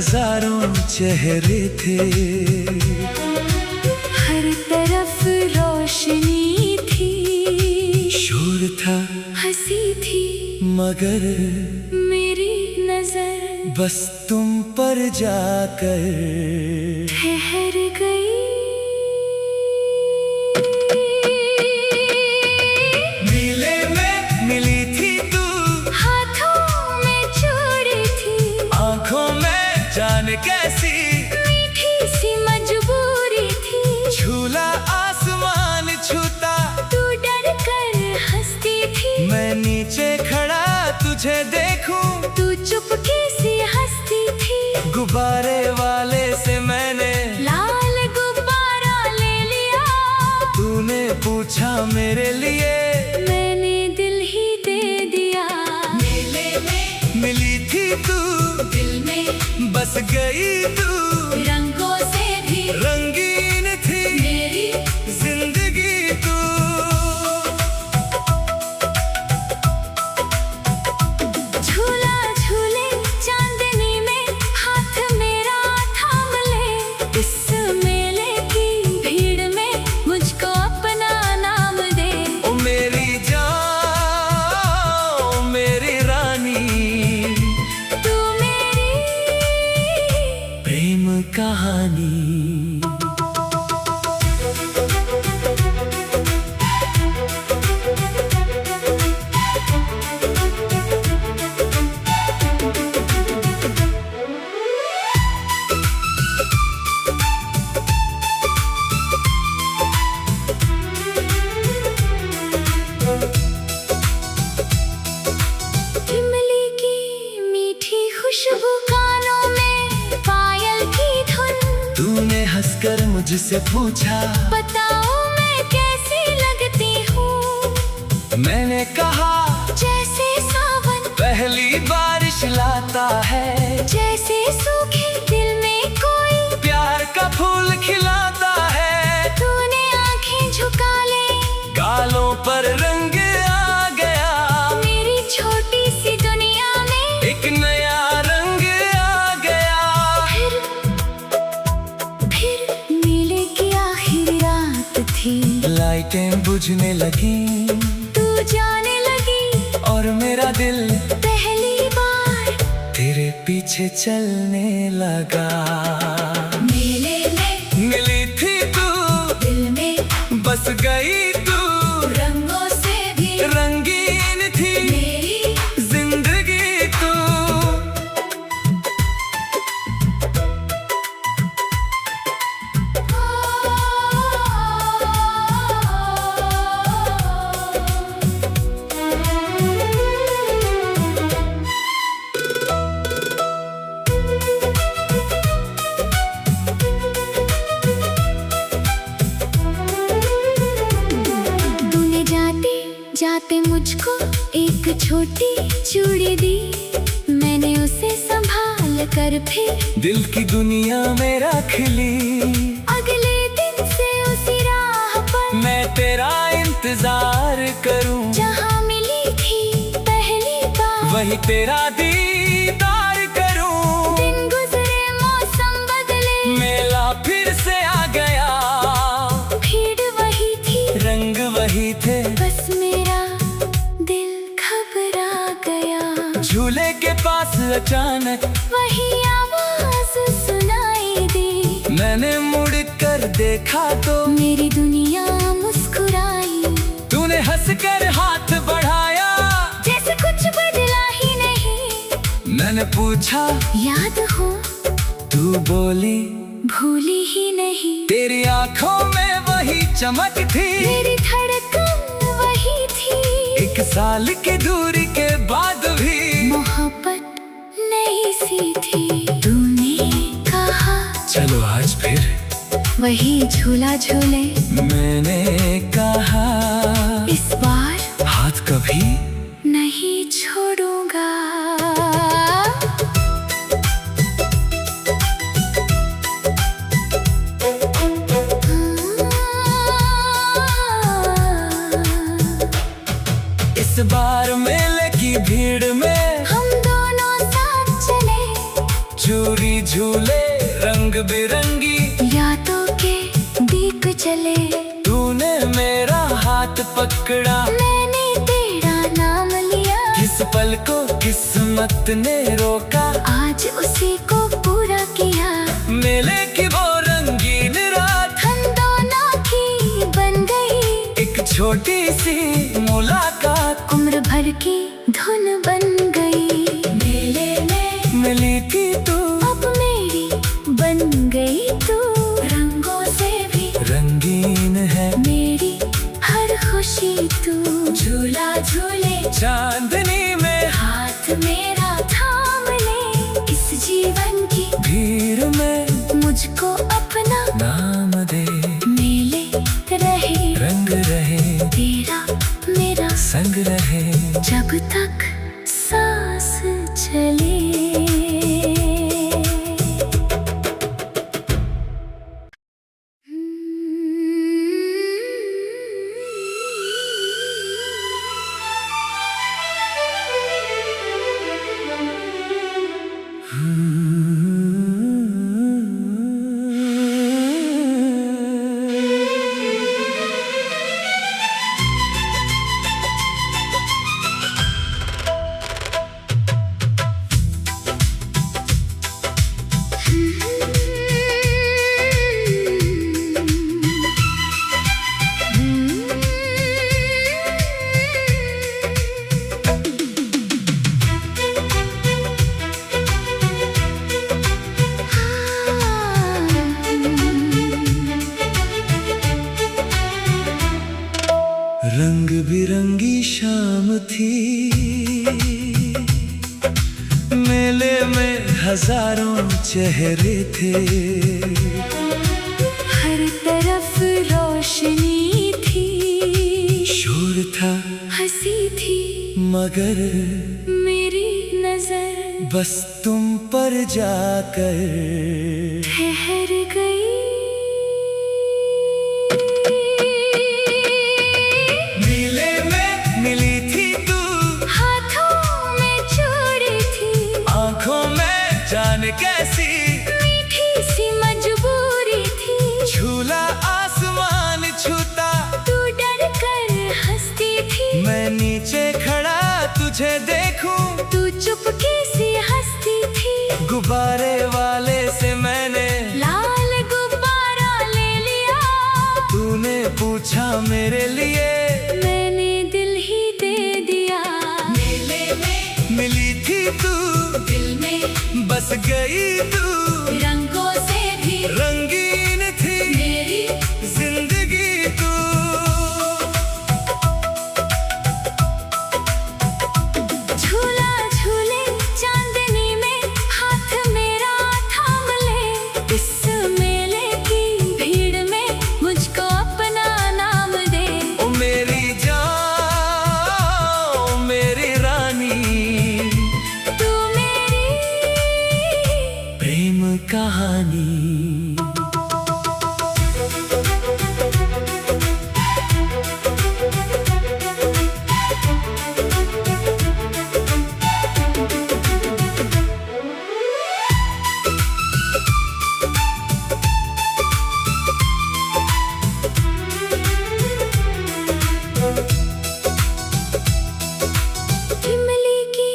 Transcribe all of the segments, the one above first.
हजारों चेहरे थे, हर तरफ रोशनी थी, शोर था, हंसी थी, मगर मेरी नजर बस तुम पर जाकर ठहर गई। नीले में मिली थी तू, हाथों में चूड़ी थी, आंखों में जाने कैसी मीठी सी मजबूरी थी, झूला आसमान छूता, तू डर कर हंसती थी, मैं नीचे खड़ा तुझे देखूं, तू चुपके से हंसती थी, गुब्बारे वाले से मैंने लाल गुब्बारा ले लिया, तूने पूछा मेरे लिए, मैंने दिल ही दे दिया। नीले में मिली थी तू, दिल में बस गई तू, रंगों से भी रंगीन थी मेरी जिंदगी तू। झूला झूले चांदनी में हाथ मेरा थाम ले, इस मेले की भीड़ में मुझको अपना नाम दे। ओ मेरी जान, ओ मेरी रानी, तू मेरी प्रेम कहानी। इमली की मीठी खुशबू कानों में, पायल की धुन, तूने हंसकर मुझसे पूछा, बताओ मैं कैसी लगती हूँ, मैंने कहा जैसे सावन पहली बारिश लाता है, जैसे सूखे दिल में कोई प्यार का फूल खिलाता है, तूने आंखें झुका ले, गालों पर रंग आ गया, मेरी छोटी सी दुनिया में एक नया रंग आ गया। फिर मेले की आखिरी रात थी, लाइटें बुझने लगी तू जाने लगी, और मेरा दिल पहली बार तेरे पीछे चलने लगा। मेले में मिली थी तू, दिल में बस गई तू, रंगों से भी रंगीन थी मेरी जिंदगी तू। तूने जाते जाते मुझको एक छोटी चूड़ी दी, मैंने उसे संभाल कर फिर दिल की दुनिया में रख ली, अगले दिन से उसी राह पर मैं तेरा इंतजार करूं, जहाँ मिली थी पहली बार, वही तेरा दीदार करूं। दिन गुजरे मौसम बदले, मेला फिर से आ गया, भीड़ वही थी, रंग वही थे, बस मेरा दिल घबरा गया। झूले के पास अचानक वही आवाज सुनाई दी, मैंने मुड़ कर देखा तो मेरी दुनिया मुस्कुराई, तूने हंसकर हाथ बढ़ाया, जैसे कुछ बदला ही नहीं, मैंने पूछा याद हो, तू बोली भूली ही नहीं, तेरी आंखों में वही चमक थी, मेरी धड़कन वही थी, एक साल की दूरी के बाद भी मोहब्बत नई सी थी। तूने कहा चलो आज फिर, वही झूला झूले, मैंने कहा इस बार हाथ कभी नहीं छोड़ूंगा। इस बार मेले की भीड़ में हम दोनों साथ चले, चोरी चले। तूने मेरा हाथ पकड़ा, मैंने तेरा नाम लिया। किस पल को किस्मत ने रोका, आज उसी को पूरा किया। मेले की वो रंगीन रात हम दोनों की बन गई एक छोटी सी मुलाकात, उम्र भर की धुन बन गई। मेले में मिली थी तू, अब मेरी बन गई तू। रंगों से भी रंगीन है मेरी हर खुशी तू। झूला झूले चांदनी में, हाथ मेरा थाम ले। इस जीवन की भीड़ में मुझको अपना नाम दे। मेले रहे रंग रहे तेरा मेरा संग रहे, जब तक सांस चले। रंग बिरंगी शाम थी, मेले में हजारों चेहरे थे। हर तरफ रोशनी थी, शोर था हंसी थी, मगर मेरी नजर बस तुम पर जाकर ठहर गई। मेले में मिली थी तू, हाथों में चूड़ी थी, आंखों में जान कैसी मीठी सी मजबूरी थी। झूला आसमान छूता, तू डर कर हंसती थी, मैं नीचे खड़ा तुझे देखूं। तू चुपके से हंसती थी। गुब्बारे वाले से मैंने लाल गुब्बारा ले लिया, तूने पूछा मेरे लिए, मैंने दिल ही दे दिया। मेले में मिली थी तू, दिल में बस गई तू। रंगों से भी रंगीन थी मेरी जिंदगी तू। झूला झूले चांदनी में, हाथ मेरा थाम ले। इस मेले की भीड़ में मुझको अपना नाम दे। ओ मेरी जान, ओ मेरी रानी, तू मेरी प्रेम कहानी। इमली की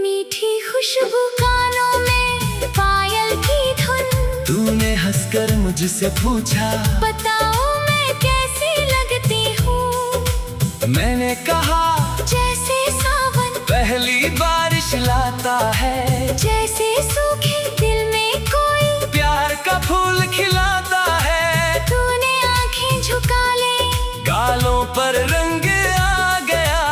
मीठी खुशबू कानों में, पायल की धुन। तूने हंसकर मुझसे पूछा, बताओ मैं कैसी लगती हूँ। मैंने कहा जैसे सावन पहली बारिश लाता है, जैसे सूखे दिल में कोई प्यार का फूल खिलाता है। तूने आंखें झुका ले, गालों पर रंग आ गया,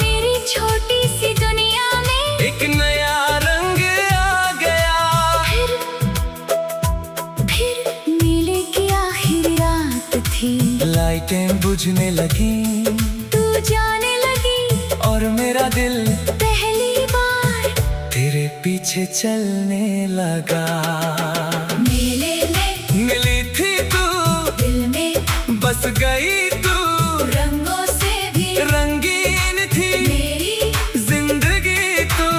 मेरी छोटी सी दुनिया में एक नया रंग आ गया। फिर मेले की आखिरी रात थी, लाइटें बुझने लगी, तू जाने लगी और मेरा दिल पहली बार तेरे पीछे चलने लगा। मेले में मिली थी तू, दिल में बस गई तू। रंगों से भी रंगीन थी मेरी जिंदगी तू।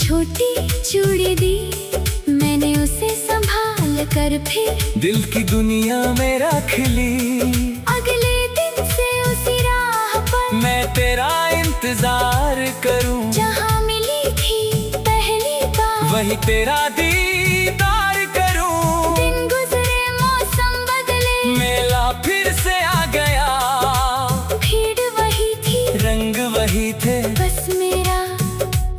छोटी चूड़ी दी, मैंने उसे संभाल कर फिर दिल की दुनिया में रख ली। अगले दिन से उसी राह पर मैं तेरा इंतजार करूं, जहाँ मिली थी पहली बार वही तेरा दीदार करूं। दिन गुजरे मौसम बदले, मेला फिर से आ गया, भीड़ वही थी रंग वही थे, बस मेरा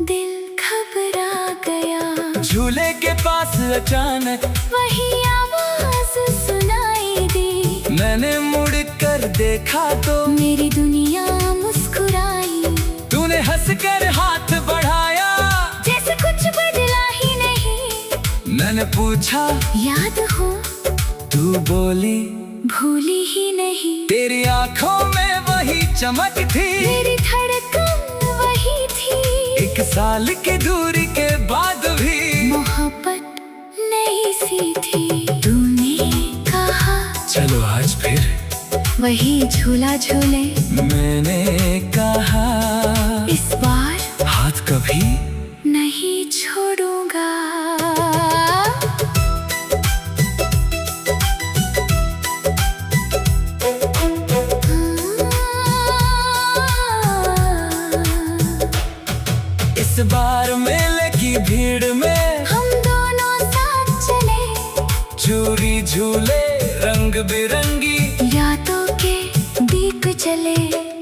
दिल घबरा गया। झूले के पास अचानक वही आवाज सुनाई दी, मैंने मुड़ कर देखा तो मेरी दुनिया मुस्कुराई। तूने हंसकर हाथ बढ़ाया, जैसे कुछ बदला ही नहीं। मैंने पूछा याद हो, तू बोली भूली ही नहीं। तेरी आंखों में वही चमक थी, मेरी धड़कन वही थी। 1 साल की दूरी के बाद भी मोहब्बत नई सी थी। तूने कहा चलो आज फिर, वही झूला झूले, मैंने कहा इस बार हाथ कभी नहीं छोड़ूंगा। इस बार मेले की भीड़ में हम दोनों साथ चले, चूरी झूले रंग बिरंगी, यादों के दीप जले।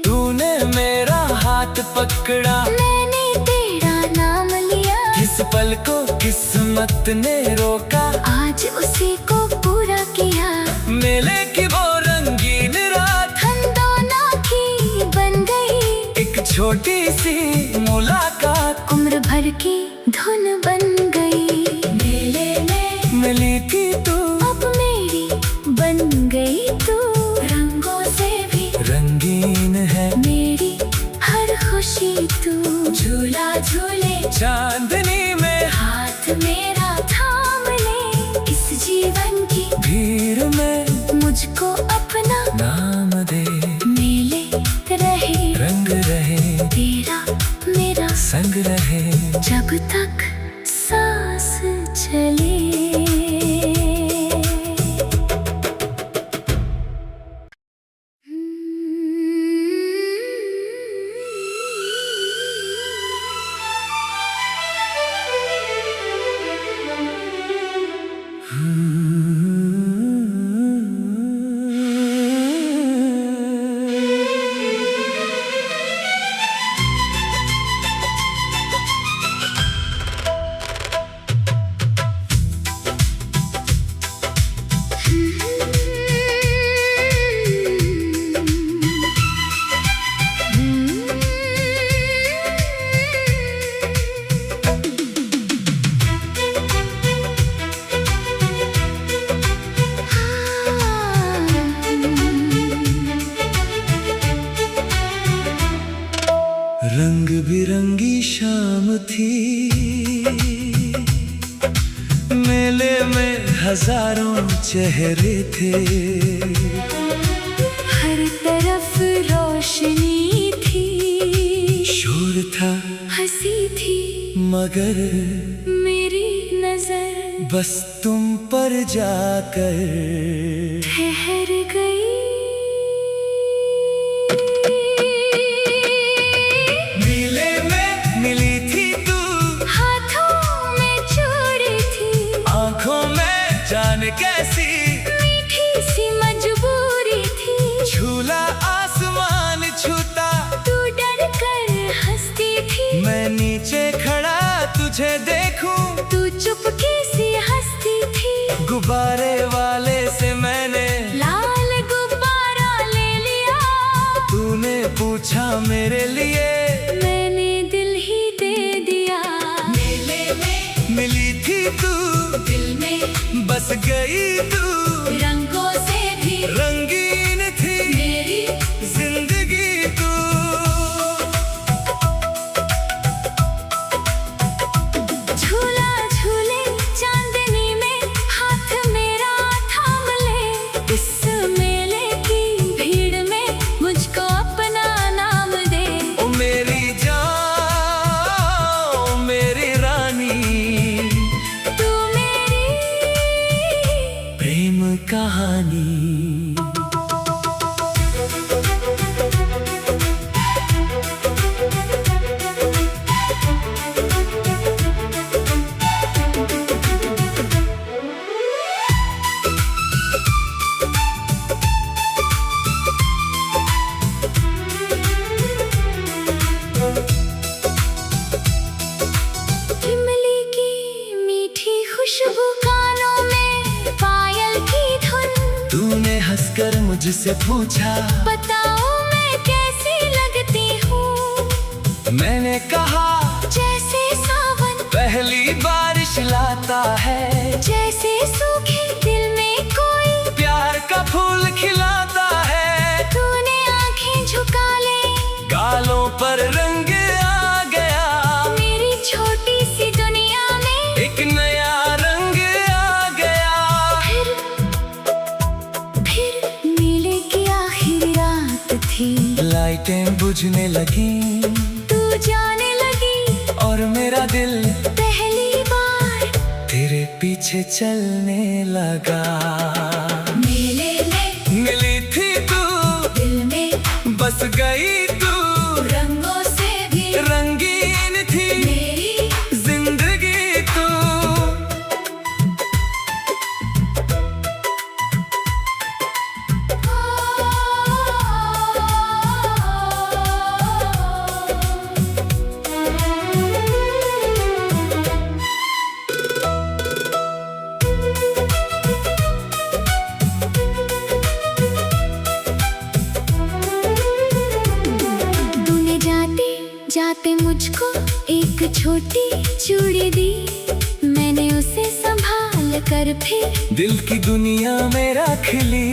तूने मेरा हाथ पकड़ा, मैंने तेरा नाम लिया, किस पल को किस्मत ने रोका, आज उसी को पूरा किया। मेले की वो रंगीन रात हम दोनों की बन गई एक छोटी सी मुलाकात, उम्र भर की धुन बन गई। मेले में मिली थी तू, अब मेरी बन गई तू। रंगों से भी रंगीन है मेरी हर खुशी तू। झूला झूले चांदनी में, हाथ मेरा थाम ले, इस जीवन की भीड़ में मुझको अपना नाम दे। मेले रहे, रंग रहे, तेरा मेरा संग रहे, जब तक सांस चले। रंग बिरंगी शाम थी, मेले में हजारों चेहरे थे, हर तरफ रोशनी थी, शोर था हंसी थी, मगर मेरी नजर बस तुम पर जाकर ठहर गई। मेले में मिली थी तू, हाथों में चूड़ी थी, आंखों में जाने कैसी मीठी सी मजबूरी थी। झूला आसमान छूता, तू डर कर हंसती थी, मैं नीचे खड़ा तुझे देखूं, तू चुपके से हंसती थी। गुब्बारे वाले से मैंने लाल गुब्बारा ले लिया, तूने पूछा मेरे लिए, मैंने दिल ही दे दिया। मेले में मिली थी तू, दिल में बस गई तू, रंगों से भी रंगीन थी मेरी जिंदगी तू। झूला झूले चांदनी में, हाथ मेरा थाम ले, इस मेले की भीड़ में मुझको अपना नाम दे। ओ मेरी जान, मेरी रानी, मुझसे पूछा बताओ मैं कैसी लगती हूँ। मैंने कहा जैसे सावन पहली बारिश लाता है, जैसे सूखे दिल में कोई प्यार का फूल खिलाता है। तूने आंखें झुका ले, गालों पर रंग आ गया, मेरी छोटी सी दुनिया में एक नया रंग आ गया। फिर मेले की आखिरी रात थी, लाइटें बुझने लगी, तू जाने लगी और मेरा दिल पहली बार तेरे पीछे चलने लगा। मेले में मिली थी तू, दिल में बस गई तू, रंगों से भी रंगीन थी मेरी जिंदगी तू। तूने जाते जाते मुझको एक छोटी चूड़ी दी, मैंने उसे संभाल कर फिर दिल की दुनिया में रख ली।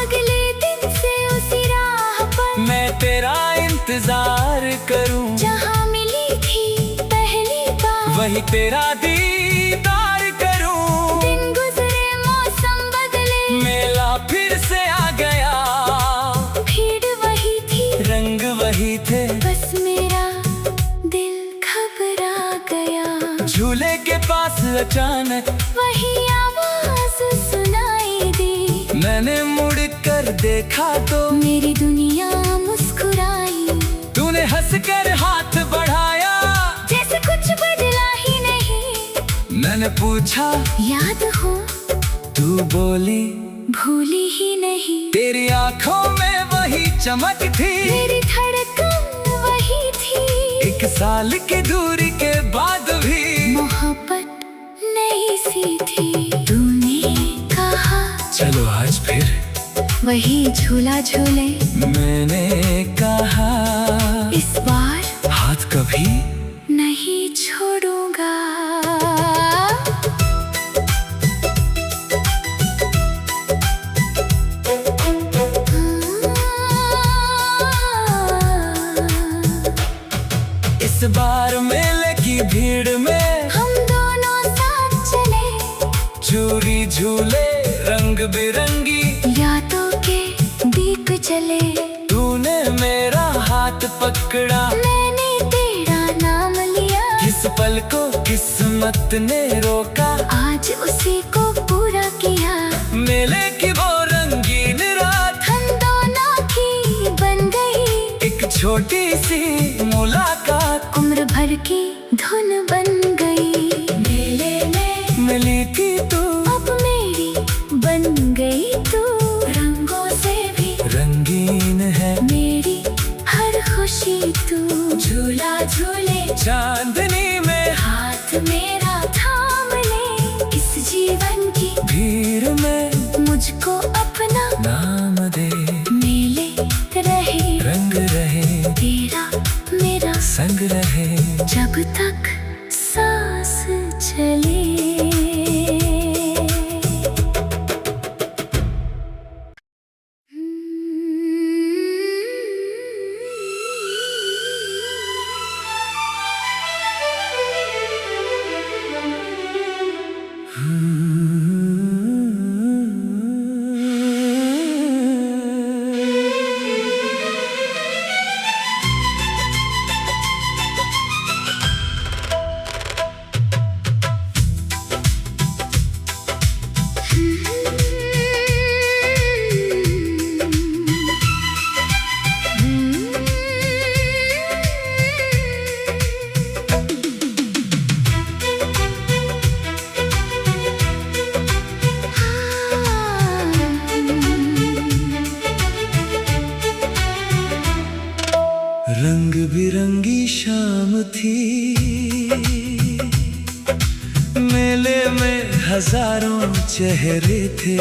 अगले दिन से उसी राह पर मैं तेरा इंतजार करूं, जहाँ मिली थी पहली बार वही तेरा दीदार करूं। दिन गुजरे मौसम बदले, मेला फिर से आ गया, भीड़ वही थी रंग वही थे, बस मेरा दिल घबरा गया। झूले के पास अचानक वही आवाज सुनाई दी, मैंने मुड़ कर देखा तो मेरी दुनिया मुस्कुराई। तूने हंसकर हाथ बढ़ाया, जैसे कुछ बदला ही नहीं। मैंने पूछा याद हो, तू बोली भूली ही नहीं। तेरी आंखों में वही चमक थी, मेरी धड़कन वही थी। 1 साल की दूरी के बाद भी मोहब्बत नई सी थी। तूने कहा चलो आज फिर, वही झूला झूले, मैंने कहा इस बार हाथ कभी नहीं छोड़ूंगा। इस बार मेले की भीड़ में हम दोनों साथ चले, चूड़ी झूले रंग बिरंगी, यादों के दीप जले। तूने मेरा हाथ पकड़ा, मैंने तेरा नाम लिया, इस पल को किस्मत ने रोका, आज उसी को पूरा किया। मेले की वो रंगीन रात हम दोनों की बन गई एक छोटी सी मुलाकात, उम्र भर की धुन बन गई। मेले में मिली थी तू, अब मेरी बन गई तू, रंगों से भी रंगीन है मेरी हर खुशी तू। झूला झूले चांदनी में, हाथ मेरा थाम ले, इस जीवन की भीड़ में मुझको अपना नाम दे। मेले रहे, रंग रहे, तेरा मेरा संग रहे, जब तक सांस चले। रंग बिरंगी शाम थी, मेले में हजारों चेहरे थे,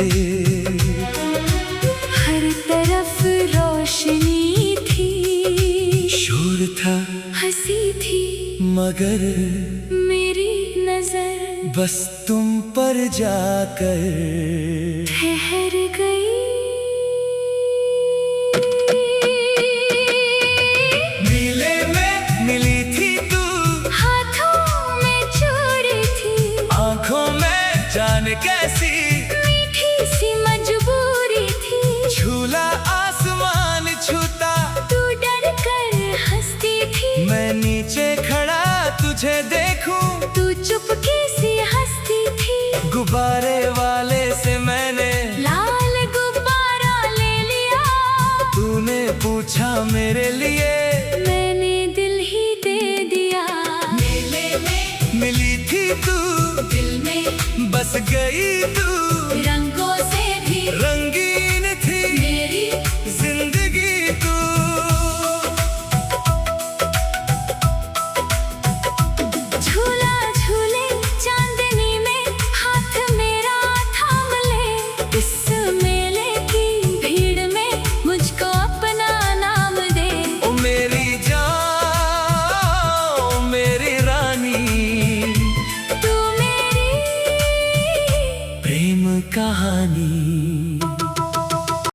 हर तरफ रोशनी थी, शोर था हंसी थी मगर मेरी नजर बस तुम पर जाकर ठहर गई। नीले में मिली थी तू, हाथों में चूड़ी थी, आंखों में जान कैसी मीठी सी मजबूरी थी। झूला आसमान छूता, तू डर कर हंसती थी, मैं नीचे खड़ा तुझे देखूं। तू चुपके से हंसती थी। गुब्बारे वाले से मैंने लाल गुब्बारा ले लिया, तूने पूछा मेरे लिए, मैंने दिल ही दे दिया। नीले में मिली थी तू, दिल में बस गई तू।